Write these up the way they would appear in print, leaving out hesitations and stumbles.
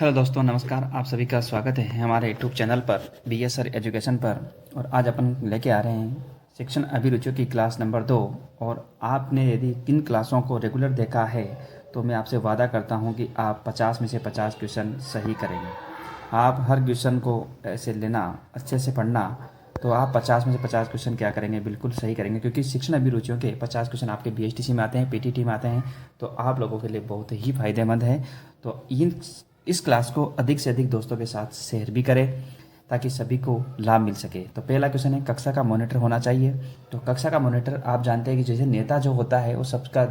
Hello दोस्तों, नमस्कार। आप सभी का स्वागत है हमारे यूट्यूब चैनल पर BSR एजुकेशन पर। और आज अपन लेके आ रहे हैं शिक्षण अभिरुचियों की क्लास नंबर 2। और आपने यदि इन क्लासों को रेगुलर देखा है तो मैं आपसे वादा करता हूं कि आप 50 में से 50 क्वेश्चन सही करेंगे। आप हर क्वेश्चन को ऐसे लेना, अच्छे से पढ़ना, तो आप 50 में से 50 क्वेश्चन क्या करेंगे, बिल्कुल सही करेंगे। क्योंकि शिक्षण अभिरुचियों के 50 क्वेश्चन आपके BSTC में आते हैं, PTT में आते हैं, तो आप लोगों के लिए बहुत ही फ़ायदेमंद है। तो इस क्लास को अधिक से अधिक दोस्तों के साथ शेयर भी करें ताकि सभी को लाभ मिल सके। तो पहला क्वेश्चन है, कक्षा का मॉनिटर होना चाहिए। तो कक्षा का मॉनिटर आप जानते हैं कि जैसे नेता जो होता है वो सबका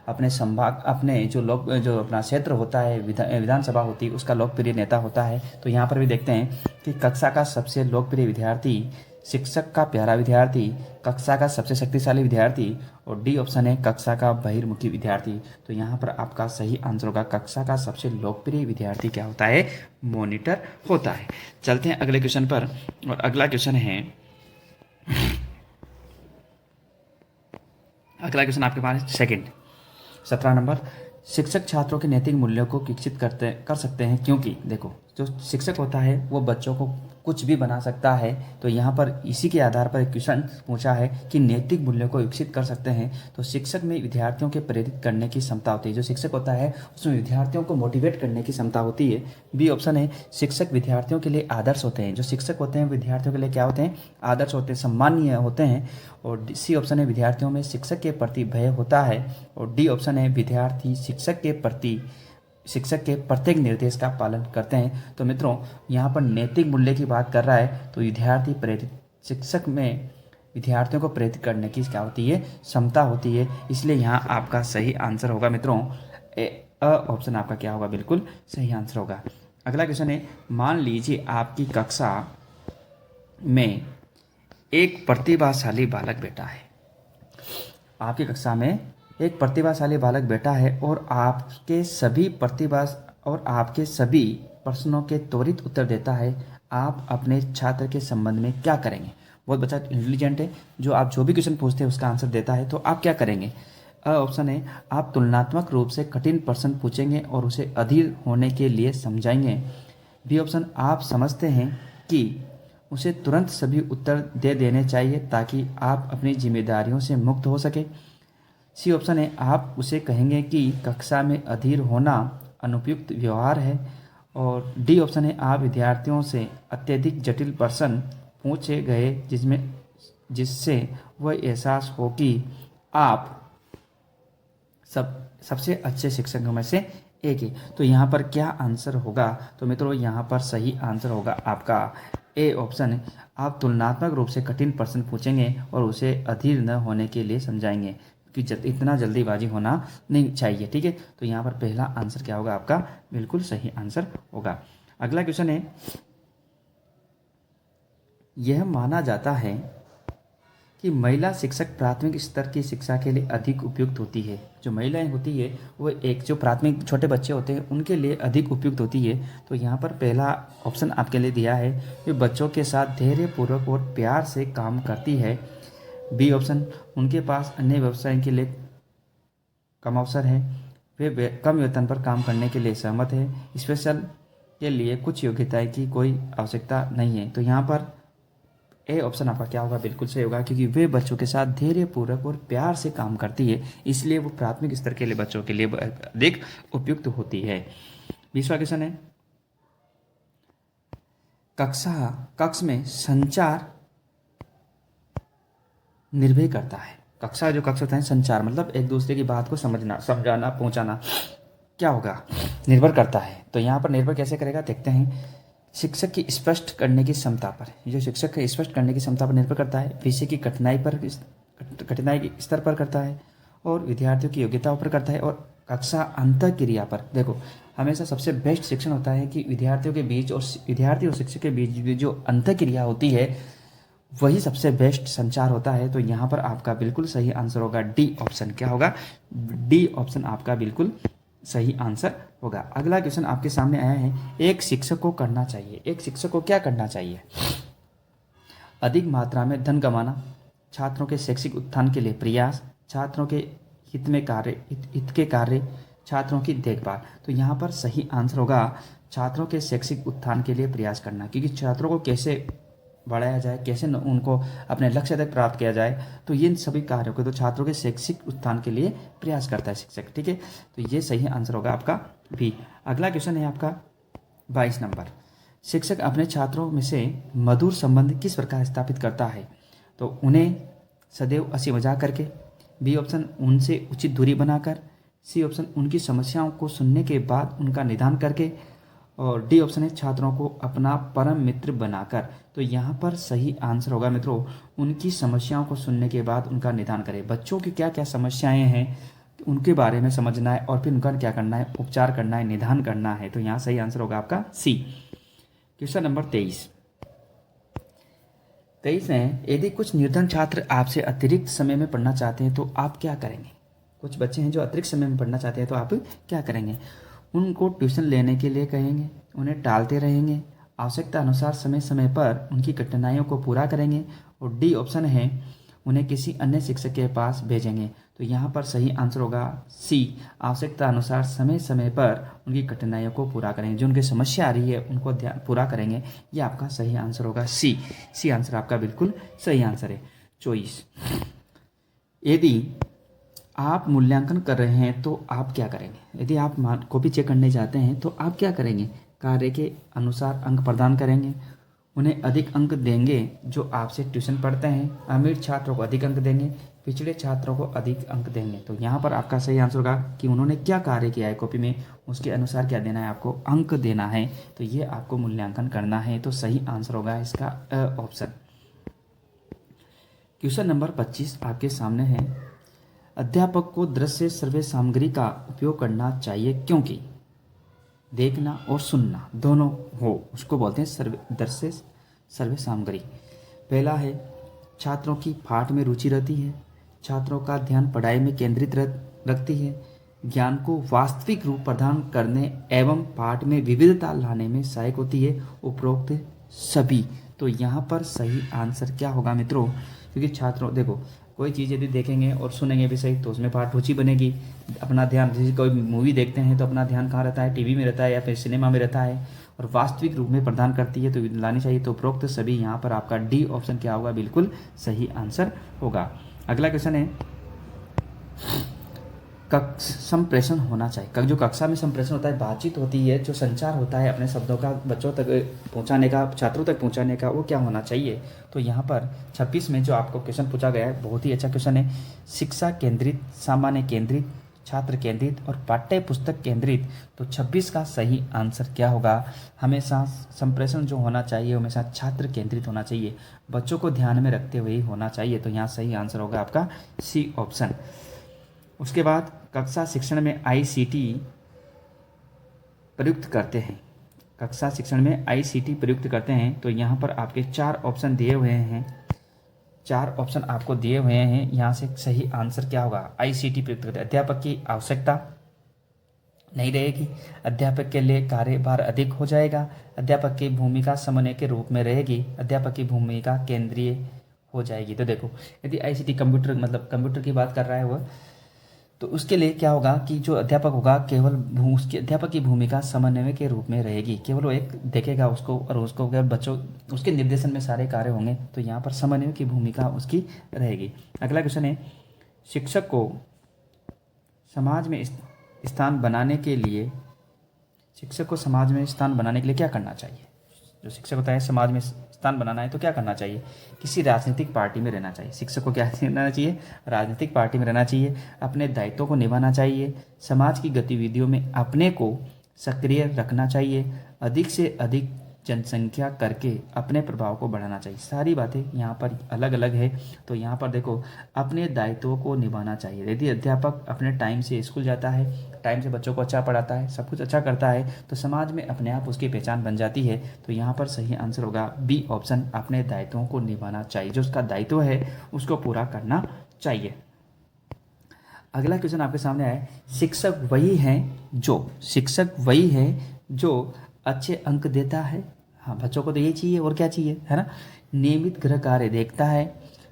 अपने संभाग, अपने जो अपना क्षेत्र होता है, विधानसभा होती है, उसका लोकप्रिय नेता होता है। तो यहाँ पर भी देखते हैं कि कक्षा का सबसे लोकप्रिय विद्यार्थी, शिक्षक का प्यारा विद्यार्थी, कक्षा का सबसे शक्तिशाली विद्यार्थी, और डी ऑप्शन है कक्षा का बहिर्मुखी विद्यार्थी। तो यहाँ पर आपका सही आंसर होगा, कक्षा का सबसे लोकप्रिय विद्यार्थी क्या होता है, मॉनिटर होता है। चलते हैं अगले क्वेश्चन पर। और अगला क्वेश्चन आपके पास सेकंड 17 नंबर, शिक्षक छात्रों के नैतिक मूल्यों को विकसित कर सकते हैं क्योंकि देखो, जो शिक्षक होता है वो बच्चों को कुछ भी बना सकता है। तो यहाँ पर इसी के आधार पर एक क्वेश्चन पूछा है कि नैतिक मूल्यों को विकसित कर सकते हैं। तो शिक्षक में विद्यार्थियों के प्रेरित करने की क्षमता होती है। जो शिक्षक होता है उसमें विद्यार्थियों को मोटिवेट करने की क्षमता होती है। बी ऑप्शन है शिक्षक विद्यार्थियों के लिए आदर्श होते हैं। जो शिक्षक होते हैं विद्यार्थियों के लिए क्या होते हैं, आदर्श होते हैं, सम्माननीय होते हैं। और सी ऑप्शन है विद्यार्थियों में शिक्षक के प्रति भय होता है। और डी ऑप्शन है विद्यार्थी शिक्षक के प्रत्येक निर्देश का पालन करते हैं। तो मित्रों, यहाँ पर नैतिक मूल्य की बात कर रहा है तो विद्यार्थी प्रेरित, शिक्षक में विद्यार्थियों को प्रेरित करने की क्या होती है, क्षमता होती है। इसलिए यहाँ आपका सही आंसर होगा मित्रों, ऑप्शन आपका क्या होगा, बिल्कुल सही आंसर होगा। अगला क्वेश्चन है, मान लीजिए आपकी कक्षा में एक प्रतिभाशाली बालक बैठा है। आपकी कक्षा में एक प्रतिभाशाली बालक बैठा है और आपके सभी प्रश्नों के त्वरित उत्तर देता है। आप अपने छात्र के संबंध में क्या करेंगे? बहुत बच्चा इंटेलिजेंट है, जो भी क्वेश्चन पूछते हैं उसका आंसर देता है, तो आप क्या करेंगे? ऑप्शन है आप तुलनात्मक रूप से कठिन प्रश्न पूछेंगे और उसे अधीर होने के लिए समझाएंगे। बी ऑप्शन, आप समझते हैं कि उसे तुरंत सभी उत्तर दे देने चाहिए ताकि आप अपनी जिम्मेदारियों से मुक्त हो सके। सी ऑप्शन है आप उसे कहेंगे कि कक्षा में अधीर होना अनुपयुक्त व्यवहार है। और डी ऑप्शन है आप विद्यार्थियों से अत्यधिक जटिल प्रश्न पूछे गए जिससे वह एहसास हो कि आप सबसे अच्छे शिक्षकों में से एक है। तो यहाँ पर क्या आंसर होगा? तो मित्रों, यहाँ पर सही आंसर होगा आपका ए ऑप्शन, आप तुलनात्मक रूप से कठिन प्रश्न पूछेंगे और उसे अधीर न होने के लिए समझाएंगे कि इतना जल्दीबाजी होना नहीं चाहिए। ठीक है, तो यहाँ पर पहला आंसर क्या होगा आपका, बिल्कुल सही आंसर होगा। अगला क्वेश्चन है, यह माना जाता है कि महिला शिक्षक प्राथमिक स्तर की शिक्षा के लिए अधिक उपयुक्त होती है। जो महिलाएं होती है वो जो प्राथमिक छोटे बच्चे होते हैं उनके लिए अधिक उपयुक्त होती है। तो यहाँ पर पहला ऑप्शन आपके लिए दिया है, वे बच्चों के साथ धैर्यपूर्वक और प्यार से काम करती है। बी ऑप्शन, उनके पास अन्य व्यवसाय के लिए कम अवसर है, वे कम वेतन पर काम करने के लिए सहमत है, स्पेशल के लिए कुछ योग्यताएं की कोई आवश्यकता नहीं है। तो यहाँ पर ए ऑप्शन आपका क्या होगा, बिल्कुल सही होगा, क्योंकि वे बच्चों के साथ धैर्यपूर्वक और प्यार से काम करती है, इसलिए वो प्राथमिक स्तर के लिए बच्चों के लिए अधिक उपयुक्त होती है। 20वां क्वेश्चन है, कक्ष में संचार निर्भर करता है। जो कक्ष होता है, संचार मतलब एक दूसरे की बात को समझना, समझाना, पहुंचाना, क्या होगा, निर्भर करता है। तो यहाँ पर निर्भर कैसे करेगा देखते हैं। शिक्षक की स्पष्ट करने की क्षमता पर, जो शिक्षक की स्पष्ट करने की क्षमता पर निर्भर करता है, विषय की कठिनाई के स्तर पर करता है, और विद्यार्थियों की योग्यताओं पर करता है, और कक्षा अंतःक्रिया पर। देखो, हमेशा सबसे बेस्ट शिक्षण होता है कि विद्यार्थियों के बीच और विद्यार्थी और शिक्षक के बीच जो अंतःक्रिया होती है वही सबसे बेस्ट संचार होता है। तो यहाँ पर आपका बिल्कुल सही आंसर होगा डी ऑप्शन। क्या होगा, डी ऑप्शन आपका बिल्कुल सही आंसर होगा। अगला क्वेश्चन आपके सामने आया है, एक शिक्षक को क्या करना चाहिए? अधिक मात्रा में धन कमाना, छात्रों के शैक्षिक उत्थान के लिए प्रयास, छात्रों के हित के कार्य, छात्रों की देखभाल। तो यहाँ पर सही आंसर होगा छात्रों के शैक्षिक उत्थान के लिए प्रयास करना, क्योंकि छात्रों को कैसे बढ़ाया जाए, कैसे उनको अपने लक्ष्य तक प्राप्त किया जाए, तो ये सभी कार्यों को तो छात्रों के शैक्षिक उत्थान के लिए प्रयास करता है शिक्षक। ठीक है, तो ये सही आंसर होगा आपका बी। अगला क्वेश्चन है आपका 22 नंबर। शिक्षक अपने छात्रों में से मधुर संबंध किस प्रकार स्थापित करता है? तो उन्हें सदैव हंसी मजाक करके, बी ऑप्शन उनसे उचित दूरी बनाकर, सी ऑप्शन उनकी समस्याओं को सुनने के बाद उनका निदान करके, और डी ऑप्शन है छात्रों को अपना परम मित्र बनाकर। तो यहाँ पर सही आंसर होगा मित्रों उनकी समस्याओं को सुनने के बाद उनका निदान करें। बच्चों की क्या क्या समस्याएं हैं उनके बारे में समझना है और फिर उनका क्या करना है, उपचार करना है, निदान करना है। तो यहाँ सही आंसर होगा आपका सी। क्वेश्चन नंबर 23 है, यदि कुछ निर्धन छात्र आपसे अतिरिक्त समय में पढ़ना चाहते हैं तो आप क्या करेंगे? कुछ बच्चे हैं जो अतिरिक्त समय में पढ़ना चाहते हैं तो आप क्या करेंगे? उनको ट्यूशन लेने के लिए कहेंगे, उन्हें टालते रहेंगे, आवश्यकता अनुसार समय समय पर उनकी कठिनाइयों को पूरा करेंगे, और डी ऑप्शन है उन्हें किसी अन्य शिक्षक के पास भेजेंगे। तो यहाँ पर सही आंसर होगा सी, आवश्यकता अनुसार समय समय पर उनकी कठिनाइयों को पूरा करेंगे, जो उनकी समस्या आ रही है उनको पूरा करेंगे। ये आपका सही आंसर होगा सी। सी आंसर आपका बिल्कुल सही आंसर है। 24, यदि आप मूल्यांकन कर रहे हैं तो आप क्या करेंगे? यदि आप कॉपी चेक करने जाते हैं तो आप क्या करेंगे? कार्य के अनुसार अंक प्रदान करेंगे, उन्हें अधिक अंक देंगे जो आपसे ट्यूशन पढ़ते हैं, अमीर छात्रों को अधिक अंक देंगे, पिछड़े छात्रों को अधिक अंक देंगे। तो यहाँ पर आपका सही आंसर होगा कि उन्होंने क्या कार्य किया है कॉपी में, उसके अनुसार क्या देना है, आपको अंक देना है। तो ये आपको मूल्यांकन करना है। तो सही आंसर होगा इसका ऑप्शन। क्वेश्चन नंबर 25 आपके सामने है, अध्यापक को दृश्य सर्वे सामग्री का उपयोग करना चाहिए क्योंकि देखना और सुनना दोनों हो, उसको बोलते हैं दृश्य सर्वे सामग्री। पहला है छात्रों की पाठ में रुचि रहती है, छात्रों का ध्यान पढ़ाई में केंद्रित रखती है, ज्ञान को वास्तविक रूप प्रदान करने एवं पाठ में विविधता लाने में सहायक होती है, उपरोक्त सभी। तो यहाँ पर सही आंसर क्या होगा मित्रों? क्योंकि छात्रों देखो कोई चीज़ यदि देखेंगे और सुनेंगे भी सही तो उसमें पाठ रुचि बनेगी। अपना ध्यान, जैसे कोई मूवी देखते हैं तो अपना ध्यान कहाँ रहता है, टीवी में रहता है या फिर सिनेमा में रहता है, और वास्तविक रूप में प्रदान करती है तो लानी चाहिए। तो उपरोक्त सभी, यहाँ पर आपका डी ऑप्शन क्या होगा, बिल्कुल सही आंसर होगा। अगला क्वेश्चन है, संप्रेषण होना चाहिए। जो कक्षा में संप्रेषण होता है, बातचीत होती है, जो संचार होता है अपने शब्दों का बच्चों तक पहुंचाने का, छात्रों तक पहुंचाने का, वो क्या होना चाहिए? तो यहाँ पर 26 में जो आपको क्वेश्चन पूछा गया है बहुत ही अच्छा क्वेश्चन है। शिक्षा केंद्रित, सामान्य केंद्रित, छात्र केंद्रित और पाठ्य पुस्तक केंद्रित। तो 26 का सही आंसर क्या होगा? हमेशा संप्रेषण जो होना चाहिए हमेशा छात्र केंद्रित होना चाहिए, बच्चों को ध्यान में रखते हुए होना चाहिए। तो यहाँ सही आंसर होगा आपका सी ऑप्शन। उसके बाद कक्षा शिक्षण में ICT प्रयुक्त करते हैं, कक्षा शिक्षण में ICT प्रयुक्त करते हैं। तो यहाँ पर आपके 4 ऑप्शन दिए हुए हैं, 4 ऑप्शन आपको दिए हुए हैं। यहाँ से सही आंसर क्या होगा? ICT प्रयुक्त करते, अध्यापक की आवश्यकता नहीं रहेगी, अध्यापक के लिए कार्यभार अधिक हो जाएगा, अध्यापक की भूमिका समन्वय के रूप में रहेगी, अध्यापक की भूमिका केंद्रीय हो जाएगी। तो देखो यदि ICT कंप्यूटर, मतलब कंप्यूटर की बात कर रहा है वह, तो उसके लिए क्या होगा कि जो अध्यापक होगा केवल उसके अध्यापक की भूमिका समन्वय के रूप में रहेगी, केवल वो एक देखेगा उसको और उसको अगर बच्चों उसके निर्देशन में सारे कार्य होंगे। तो यहाँ पर समन्वय की भूमिका उसकी रहेगी। अगला क्वेश्चन है, शिक्षक को समाज में स्थान बनाने के लिए, शिक्षक को समाज में स्थान बनाने के लिए क्या करना चाहिए? जो शिक्षक होता है समाज में स्थान बनाना है तो क्या करना चाहिए? किसी राजनीतिक पार्टी में रहना चाहिए। शिक्षक को क्या रहना चाहिए? राजनीतिक पार्टी में रहना चाहिए, अपने दायित्वों को निभाना चाहिए, समाज की गतिविधियों में अपने को सक्रिय रखना चाहिए, अधिक से अधिक जनसंख्या करके अपने प्रभाव को बढ़ाना चाहिए। सारी बातें यहाँ पर अलग अलग है। तो यहाँ पर देखो अपने दायित्वों को निभाना चाहिए। यदि अध्यापक अपने टाइम से स्कूल जाता है, टाइम से बच्चों को अच्छा पढ़ाता है, सब कुछ अच्छा करता है, तो समाज में अपने आप उसकी पहचान बन जाती है। तो यहाँ पर सही आंसर होगा बी ऑप्शन, अपने दायित्वों को निभाना चाहिए, जो उसका दायित्व है उसको पूरा करना चाहिए। अगला क्वेश्चन आपके सामने है, शिक्षक वही है जो अच्छे अंक देता है। हाँ, बच्चों को तो ये चाहिए और क्या चाहिए, है ना। नियमित गृह कार्य देखता है,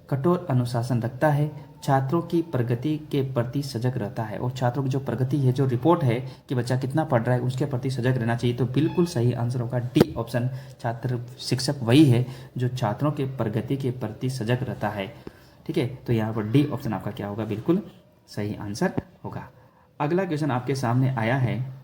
कठोर अनुशासन रखता है, छात्रों की प्रगति के प्रति सजग रहता है। और छात्रों की जो प्रगति है, जो रिपोर्ट है कि बच्चा कितना पढ़ रहा है, उसके प्रति सजग रहना चाहिए। तो बिल्कुल सही आंसर होगा डी ऑप्शन। छात्र शिक्षक वही है जो छात्रों के प्रगति के प्रति सजग रहता है। ठीक है, तो यहाँ पर डी ऑप्शन आपका क्या होगा, बिल्कुल सही आंसर होगा। अगला क्वेश्चन आपके सामने आया है,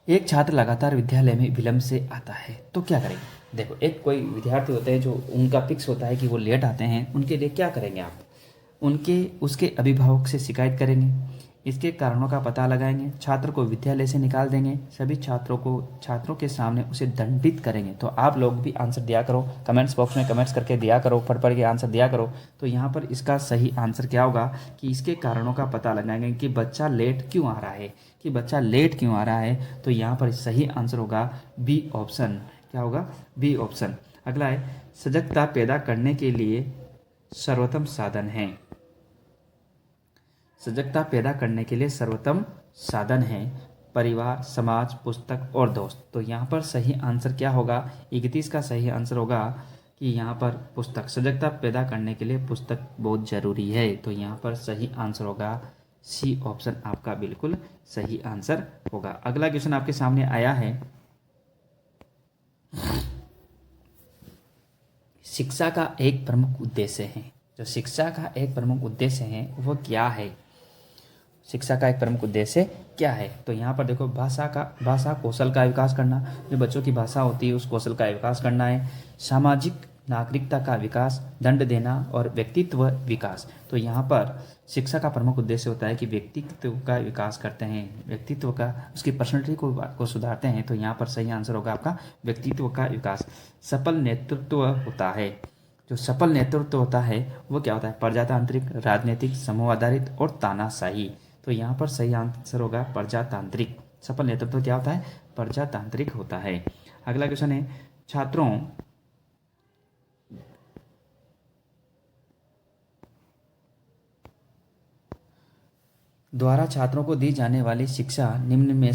एक छात्र लगातार विद्यालय में विलंब से आता है तो क्या करेंगे। देखो, एक कोई विद्यार्थी होते हैं जो उनका फिक्स होता है कि वो लेट आते हैं, उनके लिए क्या करेंगे आप, उनके उसके अभिभावक से शिकायत करेंगे, इसके कारणों का पता लगाएंगे, छात्र को विद्यालय से निकाल देंगे, सभी छात्रों के सामने उसे दंडित करेंगे। तो आप लोग भी आंसर दिया करो, कमेंट्स बॉक्स में कमेंट्स करके दिया करो, पढ़ के आंसर दिया करो। तो यहाँ पर इसका सही आंसर क्या होगा कि इसके कारणों का पता लगाएंगे कि बच्चा लेट क्यों आ रहा है, कि बच्चा लेट क्यों आ रहा है। तो यहाँ पर सही आंसर होगा बी ऑप्शन। क्या होगा, बी ऑप्शन। अगला है, सजगता पैदा करने के लिए सर्वोत्तम साधन है। सजगता पैदा करने के लिए सर्वोत्तम साधन है परिवार, समाज, पुस्तक और दोस्त। तो यहाँ पर सही आंसर क्या होगा, 31 का सही आंसर होगा कि यहाँ पर पुस्तक। सजगता पैदा करने के लिए पुस्तक बहुत जरूरी है। तो यहाँ पर सही आंसर होगा सी ऑप्शन आपका बिल्कुल सही आंसर होगा। अगला क्वेश्चन आपके सामने आया है, शिक्षा का एक प्रमुख उद्देश्य है। जो शिक्षा का एक प्रमुख उद्देश्य है वह क्या है, शिक्षा का एक प्रमुख उद्देश्य क्या है। तो यहाँ पर देखो, भाषा कौशल का विकास करना, जो बच्चों की भाषा होती है उस कौशल का विकास करना है। सामाजिक नागरिकता का विकास, दंड देना और व्यक्तित्व विकास। तो यहाँ पर शिक्षा का प्रमुख उद्देश्य होता है कि व्यक्तित्व का विकास करते हैं, व्यक्तित्व का, उसकी पर्सनैलिटी को सुधारते हैं। तो यहाँ पर सही आंसर होगा आपका व्यक्तित्व का विकास। सफल नेतृत्व होता है, जो सफल नेतृत्व होता है वो क्या होता है, प्रजातांत्रिक, राजनीतिक, समूह आधारित और तानाशाही। तो यहाँ पर सही आंसर होगा प्रजातांत्रिक। सफल नेतृत्व क्या होता है, प्रजातांत्रिक होता है। अगला क्वेश्चन है, छात्रों द्वारा छात्रों को दी जाने वाली शिक्षा निम्न में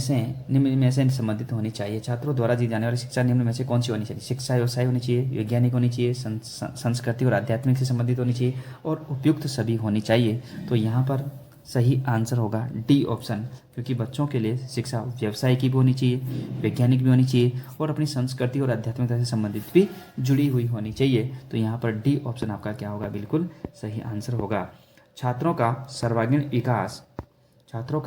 से संबंधित होनी चाहिए। छात्रों द्वारा दी जाने वाली शिक्षा निम्न में से कौन सी होनी चाहिए। शिक्षा व्यवसाय होनी चाहिए, वैज्ञानिक होनी चाहिए, संस्कृति और आध्यात्मिक से संबंधित होनी चाहिए और उपयुक्त सभी होनी चाहिए। तो यहाँ पर सही आंसर होगा डी ऑप्शन, क्योंकि बच्चों के लिए शिक्षा व्यवसाय की भी होनी चाहिए, वैज्ञानिक भी होनी चाहिए और अपनी संस्कृति और आध्यात्मिकता से संबंधित भी जुड़ी हुई होनी चाहिए। तो यहाँ पर डी ऑप्शन आपका क्या होगा, बिल्कुल सही आंसर होगा। छात्रों का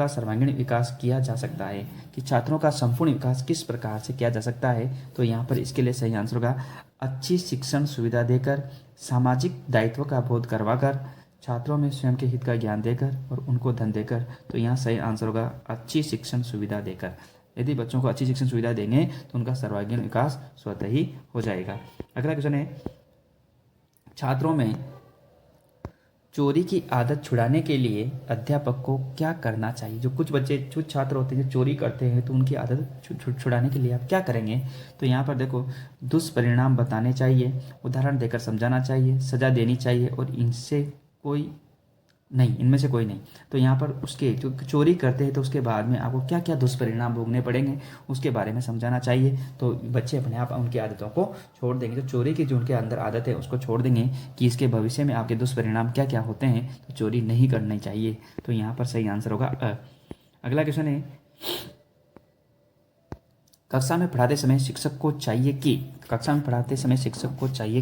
सर्वांगीण विकास किया जा सकता है, कि छात्रों का संपूर्ण विकास किस प्रकार से किया जा सकता है। तो यहाँ पर इसके लिए सही आंसर होगा अच्छी शिक्षण सुविधा देकर, सामाजिक दायित्व का बोध करवाकर, छात्रों में स्वयं के हित का ज्ञान देकर और उनको धन देकर। तो यहाँ सही आंसर होगा अच्छी शिक्षण सुविधा देकर। यदि बच्चों को अच्छी शिक्षण सुविधा देंगे तो उनका सर्वांगीण विकास स्वतः ही हो जाएगा। अगला क्वेश्चन है, छात्रों में चोरी की आदत छुड़ाने के लिए अध्यापक को क्या करना चाहिए। जो कुछ छात्र होते हैं जो चोरी करते हैं, तो उनकी आदत छुड़ाने के लिए आप क्या करेंगे। तो यहाँ पर देखो, दुष्परिणाम बताने चाहिए, उदाहरण देकर समझाना चाहिए, सजा देनी चाहिए और इनमें से कोई नहीं। तो यहाँ पर उसके जो चोरी करते हैं तो उसके बाद में आपको क्या क्या दुष्परिणाम भोगने पड़ेंगे उसके बारे में समझाना चाहिए। तो बच्चे अपने आप उनकी आदतों को छोड़ देंगे, जो चोरी की जो उनके अंदर आदत है उसको छोड़ देंगे कि इसके भविष्य में आपके दुष्परिणाम क्या क्या होते हैं। तो चोरी नहीं करनी चाहिए। तो यहाँ पर सही आंसर होगा अगला क्वेश्चन है, कक्षा में पढ़ाते समय शिक्षक को चाहिए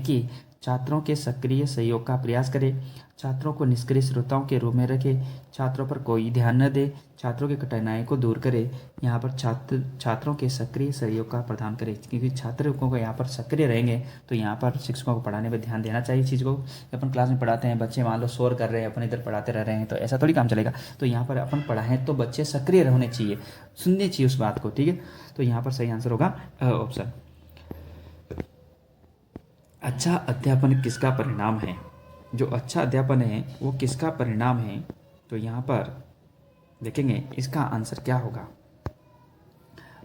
कि छात्रों के सक्रिय सहयोग का प्रयास करे, छात्रों को निष्क्रिय श्रोताओं के रूप में रखे, छात्रों पर कोई ध्यान न दे, छात्रों की कठिनाई को दूर करे। यहाँ पर छात्रों के सक्रिय सहयोग का प्रदान करे, क्योंकि छात्रों को यहाँ पर सक्रिय रहेंगे तो यहाँ पर शिक्षकों को पढ़ाने पर ध्यान देना चाहिए। चीज़ को अपन क्लास में पढ़ाते हैं, बच्चे मान लो शोर कर रहे हैं, अपन इधर पढ़ाते रह रहे हैं, तो ऐसा थोड़ी काम चलेगा। तो यहाँ पर अपन पढ़ाएं तो बच्चे सक्रिय रहने चाहिए, सुनने चाहिए उस बात को। ठीक है, तो यहाँ पर सही आंसर होगा ऑप्शन। अच्छा अध्यापन किसका परिणाम है। जो अच्छा अध्यापन है वो किसका परिणाम है। तो यहाँ पर देखेंगे इसका आंसर क्या होगा।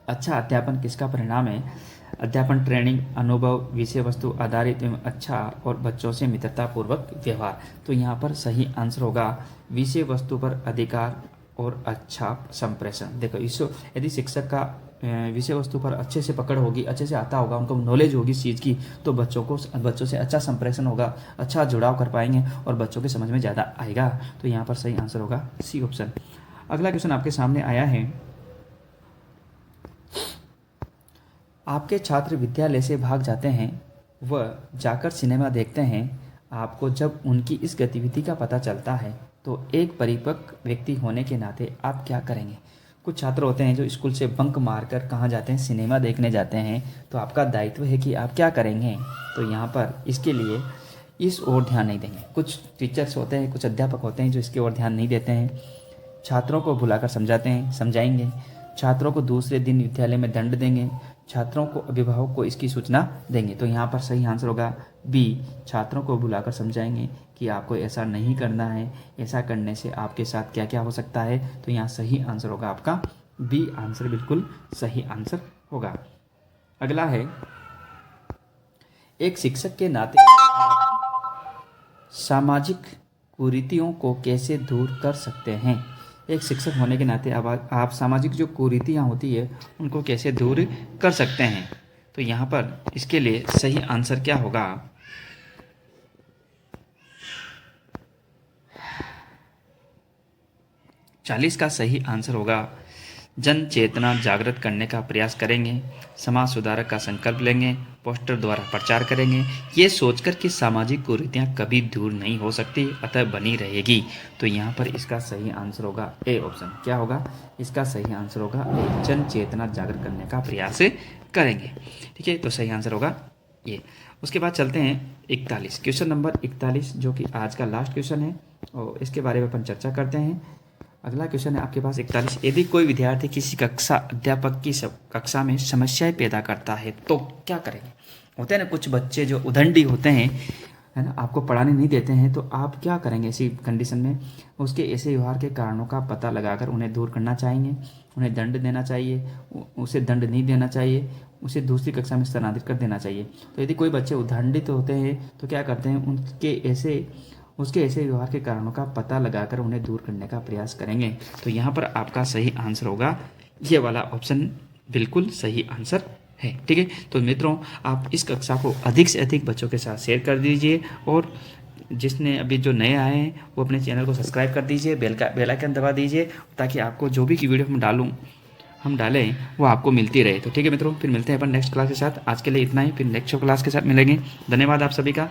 अच्छा अध्यापन किसका परिणाम है। अध्यापन ट्रेनिंग, अनुभव, विषय वस्तु आधारित एवं अच्छा और बच्चों से मित्रतापूर्वक व्यवहार। तो यहाँ पर सही आंसर होगा विषय वस्तु पर अधिकार और अच्छा संप्रेषण। देखो इस यदि शिक्षक का विषय वस्तु पर अच्छे से पकड़ होगी, अच्छे से आता होगा, उनको नॉलेज होगी इस चीज़ की, तो बच्चों से अच्छा संप्रेषण होगा, अच्छा जुड़ाव कर पाएंगे और बच्चों के समझ में ज़्यादा आएगा। तो यहाँ पर सही आंसर होगा सी ऑप्शन। अगला क्वेश्चन आपके सामने आया है, आपके छात्र विद्यालय से भाग जाते हैं, वह जाकर सिनेमा देखते हैं। आपको जब उनकी इस गतिविधि का पता चलता है तो एक परिपक्व व्यक्ति होने के नाते आप क्या करेंगे। कुछ छात्र होते हैं जो स्कूल से बंक मारकर कहाँ जाते हैं, सिनेमा देखने जाते हैं। तो आपका दायित्व है कि आप क्या करेंगे। तो यहाँ पर इसके लिए इस ओर ध्यान नहीं देंगे। कुछ टीचर्स होते हैं, कुछ अध्यापक होते हैं जो इसकी ओर ध्यान नहीं देते हैं। छात्रों को बुलाकर समझाएंगे। छात्रों को दूसरे दिन विद्यालय में दंड देंगे। छात्रों को अभिभावक को इसकी सूचना देंगे। तो यहाँ पर सही आंसर होगा बी, छात्रों को बुलाकर समझाएंगे कि आपको ऐसा नहीं करना है, ऐसा करने से आपके साथ क्या क्या हो सकता है। तो यहाँ सही आंसर होगा आपका बी आंसर, बिल्कुल सही आंसर होगा। अगला है, एक शिक्षक के नाते सामाजिक कुरीतियों को कैसे दूर कर सकते हैं। एक शिक्षक होने के नाते अब आप सामाजिक जो कुरीतियाँ होती है उनको कैसे दूर कर सकते हैं। तो यहाँ पर इसके लिए सही आंसर क्या होगा, 40 का सही आंसर होगा, जन चेतना जागृत करने का प्रयास करेंगे, समाज सुधारक का संकल्प लेंगे, पोस्टर द्वारा प्रचार करेंगे, ये सोचकर कि सामाजिक कुरीतियाँ कभी दूर नहीं हो सकती, अतः बनी रहेगी। तो यहाँ पर इसका सही आंसर होगा ए ऑप्शन। क्या होगा इसका सही आंसर होगा ए, जन चेतना जागृत करने का प्रयास करेंगे। ठीक है, तो सही आंसर होगा ये। उसके बाद चलते हैं 41, क्वेश्चन नंबर 41 जो कि आज का लास्ट क्वेश्चन है और इसके बारे में अपन चर्चा करते हैं। अगला क्वेश्चन है आपके पास 41, यदि कोई विद्यार्थी किसी अध्यापक की कक्षा में समस्याएं पैदा करता है तो क्या करेंगे। होते हैं ना कुछ बच्चे जो उदंडी होते हैं, है ना, आपको पढ़ाने नहीं देते हैं, तो आप क्या करेंगे ऐसी कंडीशन में। उसके ऐसे व्यवहार के कारणों का पता लगाकर उन्हें दूर करना चाहिए, उन्हें दंड देना चाहिए, उसे दंड नहीं देना चाहिए, उसे दूसरी कक्षा में स्थानांतरित कर देना चाहिए। तो यदि कोई बच्चे उदंडित होते हैं तो क्या करते हैं, उसके ऐसे व्यवहार के कारणों का पता लगाकर उन्हें दूर करने का प्रयास करेंगे। तो यहाँ पर आपका सही आंसर होगा ये वाला ऑप्शन, बिल्कुल सही आंसर है। ठीक है, तो मित्रों आप इस कक्षा को अधिक से अधिक बच्चों के साथ शेयर कर दीजिए और जिसने अभी जो नए आए हैं वो अपने चैनल को सब्सक्राइब कर दीजिए, बेल आइकन दबा दीजिए ताकि आपको जो भी की वीडियो हम डालें वो आपको मिलती रहे। तो ठीक है मित्रों, फिर मिलते हैं अपन नेक्स्ट क्लास के साथ। आज के लिए इतना ही, फिर नेक्स्ट क्लास के साथ मिलेंगे। धन्यवाद आप सभी का।